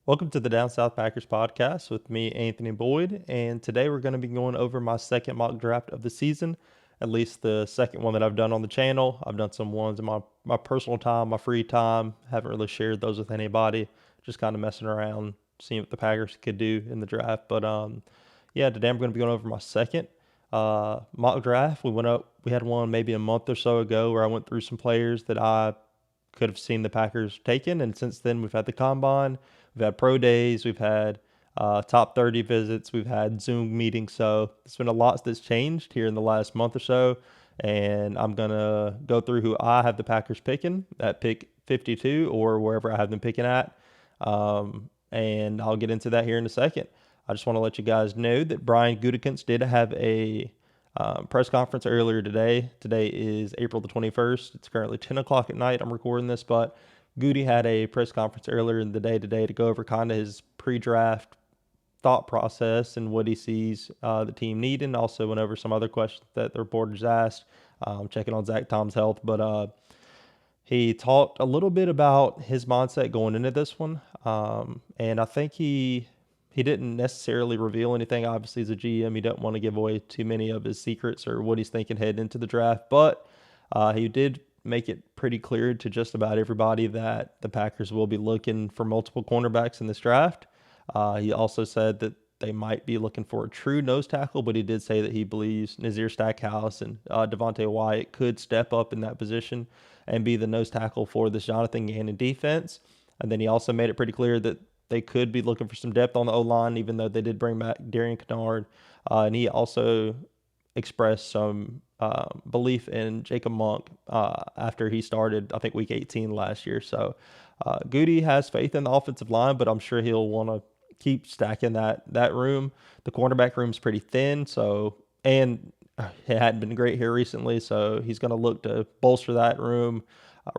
Welcome to the Down South Packers podcast with me, Anthony Boyd, and today we're going to be going over my second mock draft of the season, at least the second one that I've done on the channel. I've done some ones in my personal time, my free time. Haven't really shared those with anybody, just kind of messing around, seeing what the Packers could do in the draft. Yeah, today I'm going to be going over my second mock draft. We had one maybe a month or so ago where I went through some players that I could have seen the Packers taken, and since then we've had the combine. We've had pro days, we've had top 30 visits, we've had Zoom meetings. So it's been a lot that's changed here in the last month or so. And I'm going to go through who I have the Packers picking at pick 52 or wherever I have them picking at. And I'll get into that here in a second. I just want to let you guys know that Brian Gutekunst did have a press conference earlier today. Today is April the 21st. It's currently 10 o'clock at night. I'm recording this, but Goody had a press conference earlier in the day today to go over kind of his pre-draft thought process and what he sees the team needing. Also went over some other questions that the reporters asked, checking on Zach Tom's health. But he talked a little bit about his mindset going into this one, and I think he didn't necessarily reveal anything. Obviously, as a GM, he doesn't want to give away too many of his secrets or what he's thinking heading into the draft, but he did make it pretty clear to just about everybody that the Packers will be looking for multiple cornerbacks in this draft. He also said that they might be looking for a true nose tackle, but he did say that he believes Nazir Stackhouse and Devontae Wyatt could step up in that position and be the nose tackle for this Jonathan Gannon defense. And then he also made it pretty clear that they could be looking for some depth on the O-line, even though they did bring back Darian Kennard. And he also expressed some belief in Jacob Monk after he started, I think, week 18 last year. So Goody has faith in the offensive line, but I'm sure he'll want to keep stacking that room. The cornerback room's pretty thin, and it hadn't been great here recently, so he's going to look to bolster that room.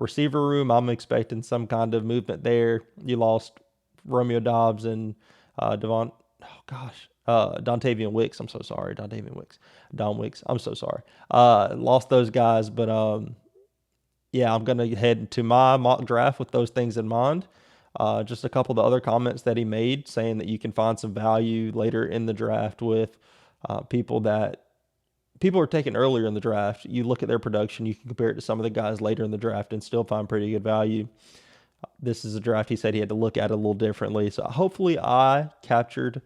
Receiver room, I'm expecting some kind of movement there. You lost Romeo Dobbs and Devon. Oh gosh, Dontavian Wicks. I'm so sorry, Dontavian Wicks, Don Wicks. I'm so sorry. Lost those guys, but yeah, I'm gonna head to my mock draft with those things in mind. Just a couple of the other comments that he made, saying that you can find some value later in the draft with people that people are taking earlier in the draft. You look at their production, you can compare it to some of the guys later in the draft and still find pretty good value. This is a draft he said he had to look at it a little differently. So hopefully I captured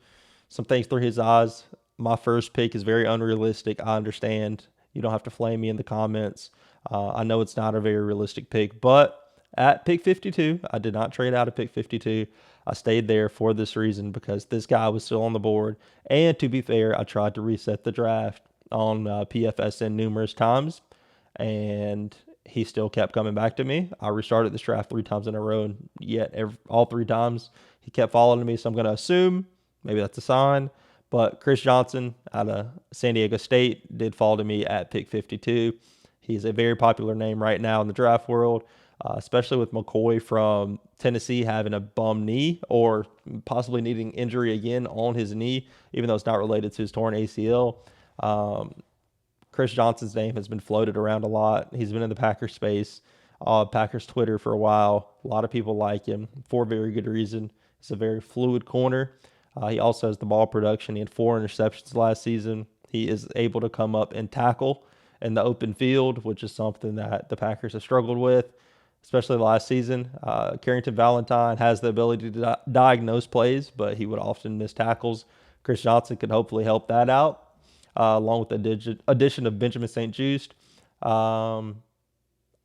some things through his eyes. My first pick is very unrealistic. I understand. You don't have to flame me in the comments. I know it's not a very realistic pick, but at pick 52, I did not trade out of pick 52. I stayed there for this reason because this guy was still on the board. And to be fair, I tried to reset the draft on PFSN numerous times, and he still kept coming back to me. I restarted this draft 3 times in a row, and yet all 3 times he kept following me. So I'm going to assume maybe that's a sign. But Chris Johnson out of San Diego State did fall to me at pick 52. He's a very popular name right now in the draft world, especially with McCoy from Tennessee having a bum knee or possibly needing injury again on his knee, even though it's not related to his torn ACL. Chris Johnson's name has been floated around a lot. He's been in the Packers space, Packers Twitter for a while. A lot of people like him for very good reason. He's a very fluid corner. He also has the ball production. He had 4 interceptions last season. He is able to come up and tackle in the open field, which is something that the Packers have struggled with, especially last season. Carrington Valentine has the ability to diagnose plays, but he would often miss tackles. Chris Johnson could hopefully help that out, along with the addition of Benjamin St-Juste. I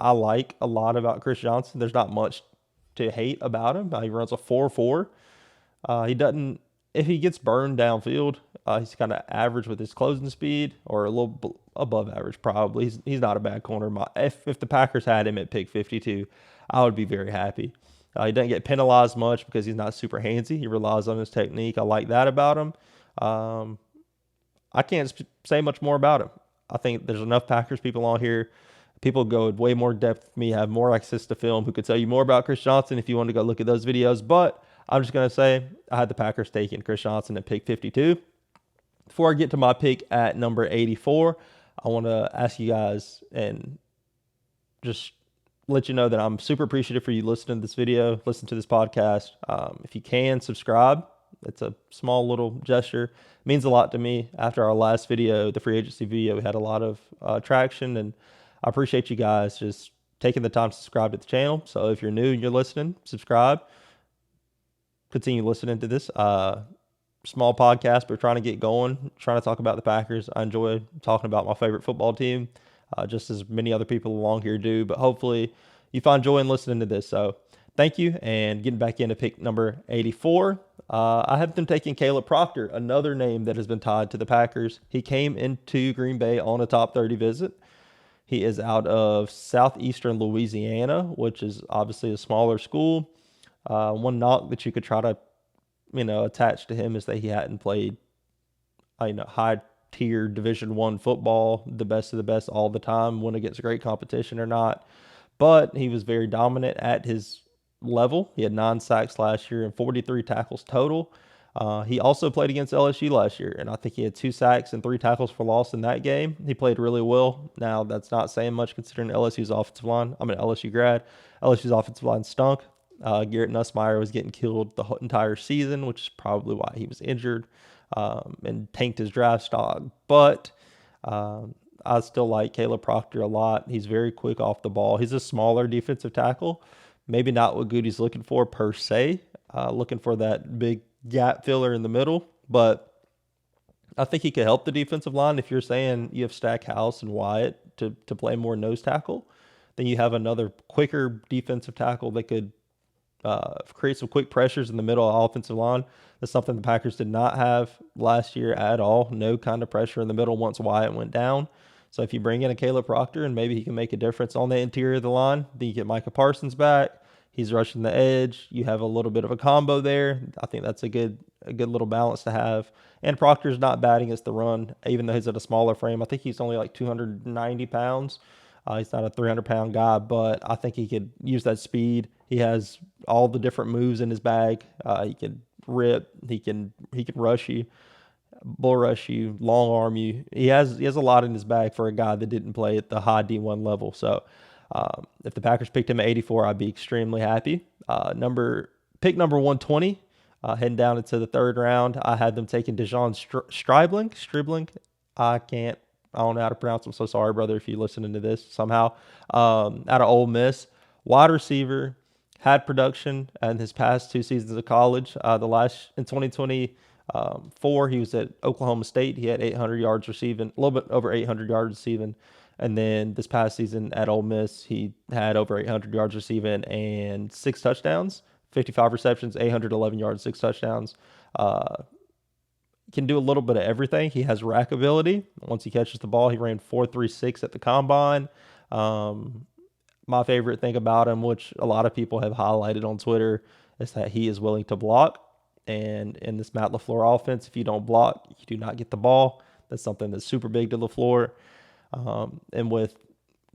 like a lot about Chris Johnson. There's not much to hate about him. He runs a 4.4. He doesn't, if he gets burned downfield, he's kind of average with his closing speed, or a little above average probably. He's not a bad corner. If the Packers had him at pick 52, I would be very happy. He doesn't get penalized much because he's not super handsy. He relies on his technique. I like that about him. I can't say much more about him. I think there's enough Packers people on here. People go way more depth with me, have more access to film, who could tell you more about Chris Johnson if you want to go look at those videos. But I'm just going to say I had the Packers taking Chris Johnson at pick 52. Before I get to my pick at number 84, I want to ask you guys and just let you know that I'm super appreciative for you listening to this video, listen to this podcast. If you can, subscribe. It's a small little gesture. It means a lot to me. After our last video, the free agency video, we had a lot of traction, and I appreciate you guys just taking the time to subscribe to the channel. So if you're new and you're listening, subscribe. Continue listening to this small podcast, but we're trying to get going, trying to talk about the Packers. I enjoy talking about my favorite football team, just as many other people along here do, but hopefully you find joy in listening to this. So thank you. And getting back into pick number 84, I have them taking Caleb Proctor, another name that has been tied to the Packers. He came into Green Bay on a top 30 visit. He is out of southeastern Louisiana, which is obviously a smaller school. One knock that you could try to, attach to him is that he hadn't played, high tier Division I football, the best of the best all the time, went against great competition or not. But he was very dominant at his level. He had 9 sacks last year and 43 tackles total. He also played against LSU last year, and I think he had 2 sacks and 3 tackles for loss in that game. He played really well. Now, that's not saying much considering LSU's offensive line. I'm an LSU grad. LSU's offensive line stunk. Garrett Nussmeier was getting killed the entire season, which is probably why he was injured and tanked his draft stock. But I still like Caleb Proctor a lot. He's very quick off the ball. He's a smaller defensive tackle. Maybe not what Goody's looking for per se, looking for that big gap filler in the middle. But I think he could help the defensive line. If you're saying you have Stackhouse and Wyatt to play more nose tackle, then you have another quicker defensive tackle that could create some quick pressures in the middle of offensive line. That's something the Packers did not have last year at all. No kind of pressure in the middle once Wyatt went down. So if you bring in a Caleb Proctor and maybe he can make a difference on the interior of the line, then you get Micah Parsons back. He's rushing the edge. You have a little bit of a combo there. I think that's a good little balance to have. And Proctor's not bad against the run, even though he's at a smaller frame. I think he's only like 290 pounds. He's not a 300-pound guy, but I think he could use that speed. He has all the different moves in his bag. He can rip. He can rush you, bull rush you, long arm you. He has a lot in his bag for a guy that didn't play at the high D1 level. So if the Packers picked him at 84, I'd be extremely happy. Pick number 120, heading down into the third round, I had them taking Dejon Stribling. I don't know how to pronounce him. So sorry, brother, if you're listening to this somehow. Out of Ole Miss, wide receiver, had production in his past 2 seasons of college. In 2024, he was at Oklahoma State. He had 800 yards receiving, a little bit over 800 yards receiving. And then this past season at Ole Miss, he had over 800 yards receiving and 6 touchdowns, 55 receptions, 811 yards, 6 touchdowns. Can do a little bit of everything. He has rack ability. Once he catches the ball, he ran 4.36 at the combine. My favorite thing about him, which a lot of people have highlighted on Twitter, is that he is willing to block. And in this Matt LaFleur offense, if you don't block, you do not get the ball. That's something that's super big to LaFleur. And with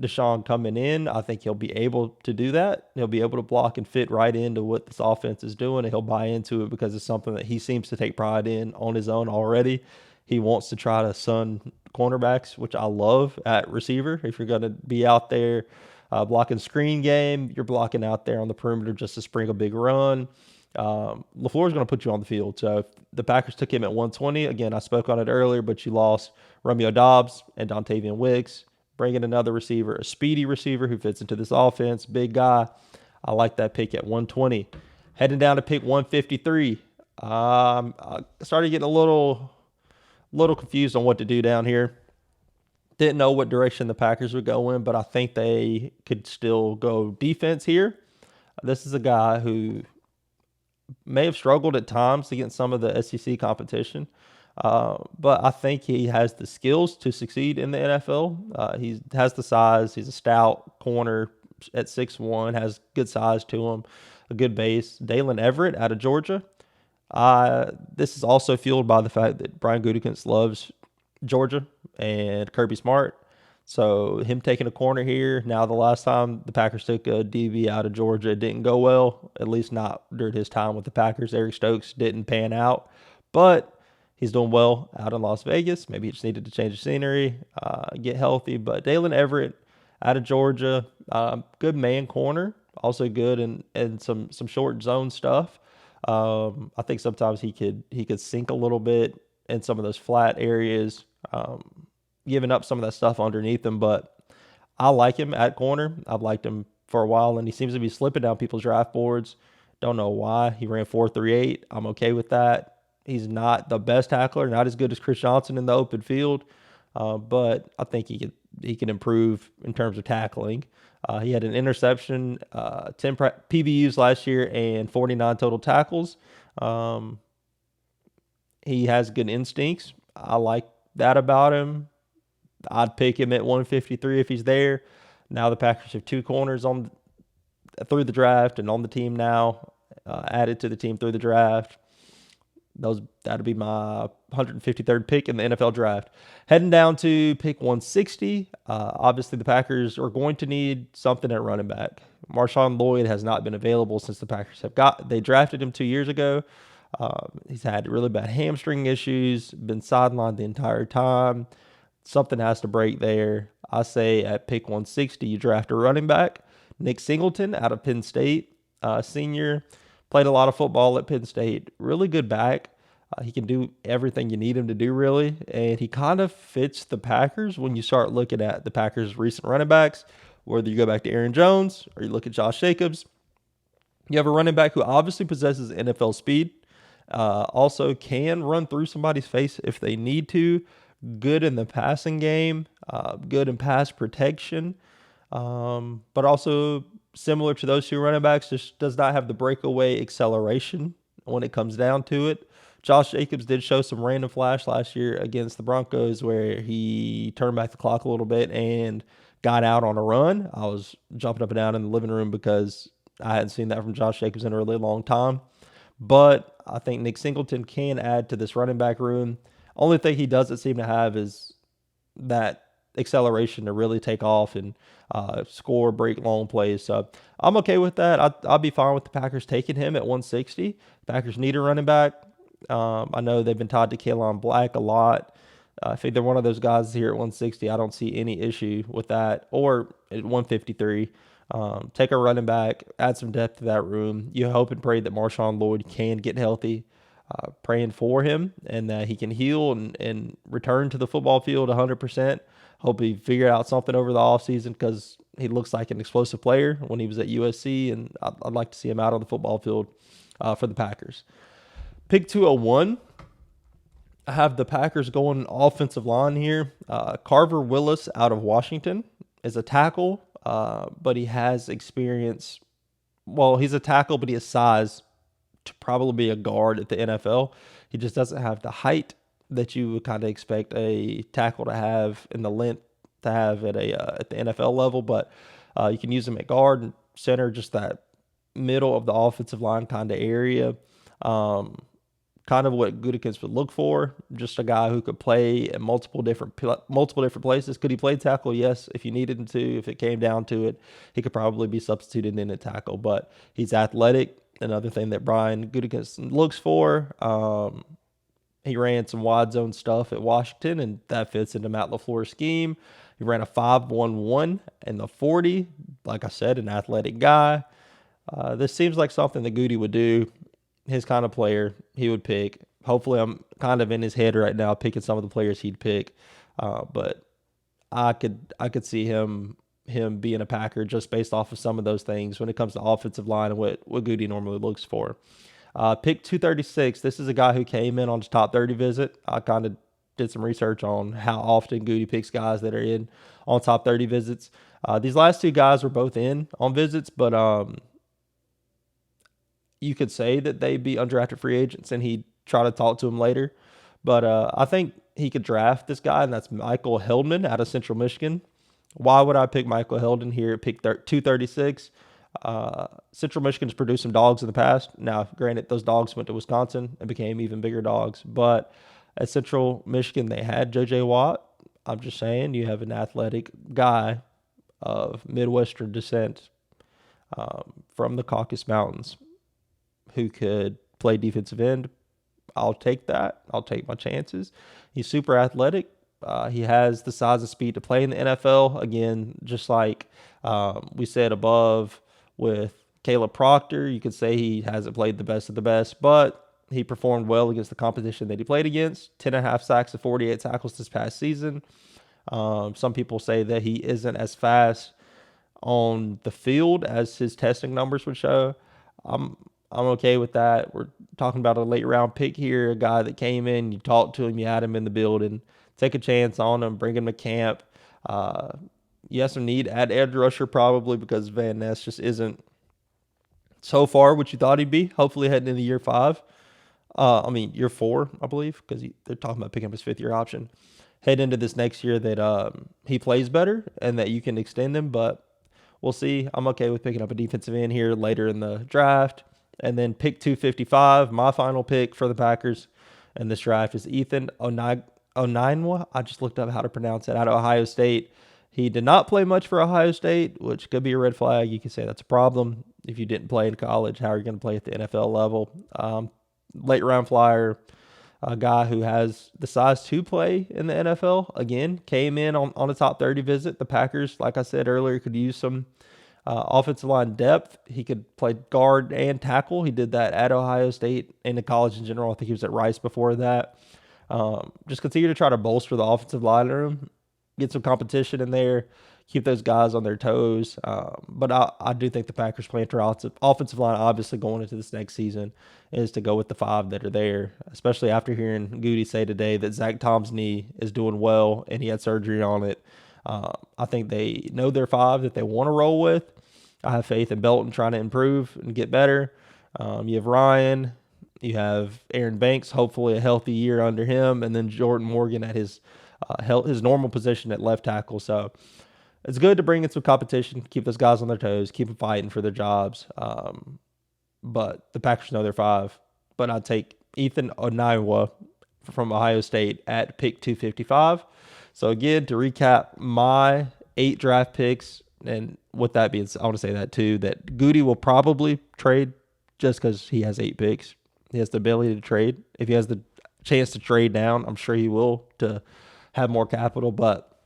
Deshaun coming in, I think he'll be able to do that. He'll be able to block and fit right into what this offense is doing, and he'll buy into it because it's something that he seems to take pride in on his own already. He wants to try to sun cornerbacks, which I love at receiver. If you're going to be out there blocking screen game, you're blocking out there on the perimeter just to spring a big run. LaFleur is going to put you on the field. So if the Packers took him at 120, again, I spoke on it earlier, but you lost Romeo Doubs and Dontavian Wicks. Bring in another receiver, a speedy receiver who fits into this offense, big guy. I like that pick at 120. Heading down to pick 153. I started getting a little confused on what to do down here. Didn't know what direction the Packers would go in, but I think they could still go defense here. This is a guy who may have struggled at times against some of the SEC competition. But I think he has the skills to succeed in the NFL. He has the size. He's a stout corner at 6'1", has good size to him, a good base. Dalen Everett out of Georgia. This is also fueled by the fact that Brian Gutekunst loves Georgia and Kirby Smart. So him taking a corner here. Now, the last time the Packers took a DB out of Georgia, it didn't go well, at least not during his time with the Packers. Eric Stokes didn't pan out. But he's doing well out in Las Vegas. Maybe he just needed to change the scenery, get healthy. But Dalen Everett out of Georgia. Good man corner, also good in some short zone stuff. I think sometimes he could sink a little bit in some of those flat areas, giving up some of that stuff underneath him. But I like him at corner. I've liked him for a while, and he seems to be slipping down people's draft boards. Don't know why. He ran 4.38. I'm okay with that. He's not the best tackler, not as good as Chris Johnson in the open field, but I think he can improve in terms of tackling. He had an interception, 10 PBUs last year, and 49 total tackles. Um, he has good instincts. I like that about him. I'd pick him at 153 if he's there. Now the Packers have two corners on through the draft and on the team now, added to the team through the draft. That'd be my 153rd pick in the NFL draft. Heading down to pick 160. Obviously, the Packers are going to need something at running back. Marshawn Lloyd has not been available since the Packers they drafted him 2 years ago. He's had really bad hamstring issues, been sidelined the entire time. Something has to break there. I say at pick 160, you draft a running back. Nick Singleton out of Penn State, senior. Played a lot of football at Penn State. Really good back. He can do everything you need him to do, really. And he kind of fits the Packers when you start looking at the Packers' recent running backs, whether you go back to Aaron Jones or you look at Josh Jacobs. You have a running back who obviously possesses NFL speed, also can run through somebody's face if they need to, good in the passing game, good in pass protection, but also similar to those two running backs, just does not have the breakaway acceleration when it comes down to it. Josh Jacobs did show some random flash last year against the Broncos where he turned back the clock a little bit and got out on a run. I was jumping up and down in the living room because I hadn't seen that from Josh Jacobs in a really long time. But I think Nick Singleton can add to this running back room. Only thing he doesn't seem to have is that acceleration to really take off and score, break long plays. So I'm okay with that. I'll be fine with the Packers taking him at 160. Packers need a running back. I know they've been tied to Kalen Black a lot. If either one of those guys is here at 160, I don't see any issue with that. Or at 153, take a running back, add some depth to that room. You hope and pray that Marshawn Lloyd can get healthy. Praying for him and that he can heal and return to the football field 100%. Hope he figured out something over the offseason because he looks like an explosive player when he was at USC, and I'd like to see him out on the football field for the Packers. Pick 201. I have the Packers going offensive line here. Carver Willis out of Washington is a tackle, but he has experience. Well, he's a tackle, but he has size to probably be a guard at the NFL. He just doesn't have the height that you would kind of expect a tackle to have and the length to have at the NFL level. But you can use him at guard and center, just that middle of the offensive line kind of area. Kind of what Gutekunst would look for. Just a guy who could play at multiple different places. Could he play tackle? Yes, if you needed him to. If it came down to it, he could probably be substituted in a tackle. But he's athletic. Another thing that Brian Gutekunst looks for. He ran some wide zone stuff at Washington, and that fits into Matt LaFleur's scheme. He ran a 5.11 in the 40. Like I said, an athletic guy. This seems like something that Goody would do. His kind of player he would pick. Hopefully, I'm kind of in his head right now picking some of the players he'd pick. But I could see him being a Packer just based off of some of those things when it comes to offensive line and what Goody normally looks for. Pick 236. This is a guy who came in on his top 30 visit. I kind of did some research on how often Goody picks guys that are in on top 30 visits. These last two guys were both in on visits, but you could say that they'd be undrafted free agents and he'd try to talk to them later. But I think he could draft this guy, and that's Michael Heldman out of Central Michigan. Why would I pick Michael Heldman here at pick 236? Central Michigan's produced some dogs in the past. Now, granted, those dogs went to Wisconsin and became even bigger dogs. But at Central Michigan, they had J.J. Watt. I'm just saying, you have an athletic guy of Midwestern descent from the Caucasus Mountains who could play defensive end. I'll take that. I'll take my chances. He's super athletic. He has the size and speed to play in the NFL. Again, just like we said above with Caleb Proctor, you could say he hasn't played the best of the best, but he performed well against the competition that he played against. 10.5 sacks and 48 tackles this past season. Some people say that he isn't as fast on the field as his testing numbers would show. I'm okay with that. We're talking about a late round pick here, a guy that came in, you talked to him, you had him in the building. Take a chance on him, bring him to camp. You have some need at edge rusher probably because Van Ness just isn't so far what you thought he'd be. Hopefully heading into year 5. Year 4, I believe, because they're talking about picking up his 5th-year option. Head into this next year that he plays better and that you can extend him, but we'll see. I'm okay with picking up a defensive end here later in the draft. And then pick 255, my final pick for the Packers in this draft is Ethan Oneinwa. I just looked up how to pronounce it, out of Ohio State. He did not play much for Ohio State, which could be a red flag. You could say that's a problem. If you didn't play in college, how are you going to play at the NFL level? Late round flyer, a guy who has the size to play in the NFL. Again, came in on a top 30 visit. The Packers, like I said earlier, could use some offensive line depth. He could play guard and tackle. He did that at Ohio State and in college in general. I think he was at Rice before that. Just continue to try to bolster the offensive line room, get some competition in there, keep those guys on their toes. But I do think the Packers' plan for offensive line, obviously going into this next season, is to go with the 5 that are there, especially after hearing Goody say today that Zach Tom's knee is doing well and he had surgery on it. I think they know their 5 that they want to roll with. I have faith in Belton trying to improve and get better. You have Ryan. You have Aaron Banks, hopefully a healthy year under him, and then Jordan Morgan at his normal position at left tackle. So it's good to bring in some competition, keep those guys on their toes, keep them fighting for their jobs. But the Packers know they're 5. But I'd take Ethan Oneinwa from Ohio State at pick 255. So again, to recap my 8 draft picks, and with that being said, I want to say that too, that Goody will probably trade just because he has 8 picks. He has the ability to trade. If he has the chance to trade down, I'm sure he will to have more capital. But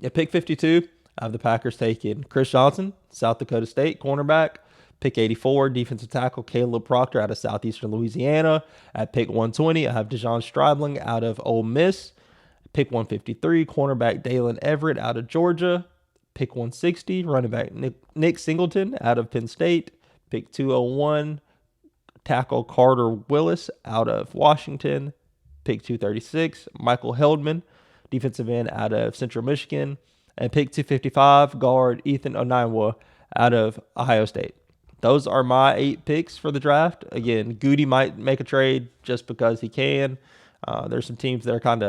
at pick 52, I have the Packers taking Chris Johnson, South Dakota State cornerback. Pick 84, defensive tackle Caleb Proctor out of Southeastern Louisiana. At pick 120, I have Dejon Stribling out of Ole Miss. Pick 153, cornerback Dalen Everett out of Georgia. Pick 160, running back Nick Singleton out of Penn State. Pick 201, tackle Carter Willis out of Washington. Pick 236, Michael Heldman, defensive end out of Central Michigan. And pick 255, guard Ethan Oneinwa out of Ohio State. Those are my 8 picks for the draft. Again, Goody might make a trade just because he can. There's some teams that are kind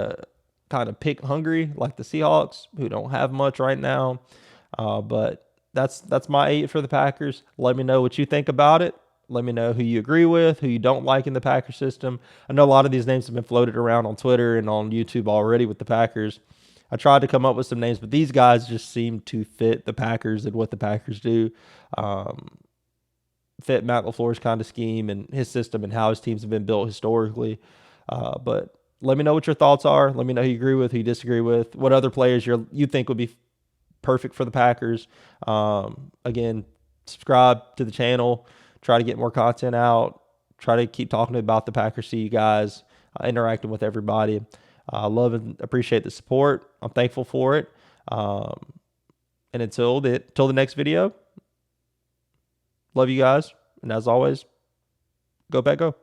of pick hungry, like the Seahawks, who don't have much right now. But that's my 8 for the Packers. Let me know what you think about it. Let me know who you agree with, who you don't like in the Packers system. I know a lot of these names have been floated around on Twitter and on YouTube already with the Packers. I tried to come up with some names, but these guys just seem to fit the Packers and what the Packers do. Fit Matt LaFleur's kind of scheme and his system and how his teams have been built historically. But let me know what your thoughts are. Let me know who you agree with, who you disagree with, what other players you think would be perfect for the Packers. Again, subscribe to the channel. Try to get more content out. Try to keep talking about the Packers to you guys, interacting with everybody. I love and appreciate the support. I'm thankful for it. And until the next video, love you guys. And as always, go Pack Go.